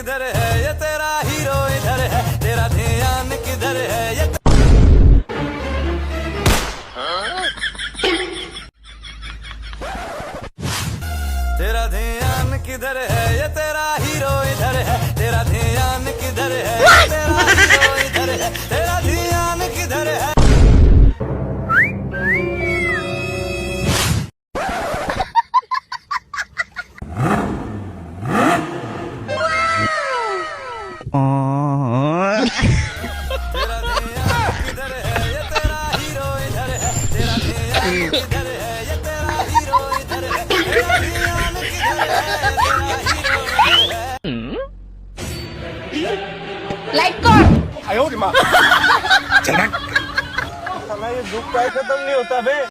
किधर है ये तेरा हीरो इधर है, तेरा ध्यान किधर है ये तेरा ध्यान किधर है ये तेरा हीरो इधर है, तेरा ध्यान किधर है ये तेरा हीरो इधर है, तेरा ध्यान किधर है। तेरा ध्यान किधर है ये तेरा हीरो इधर है, तेरा ध्यान किधर है ये तेरा हीरो इधर है, तेरा ध्यान किधर है ये तेरा हीरो इधर है। लाइक कर। साला ये दुख का खत्म नहीं होता बे।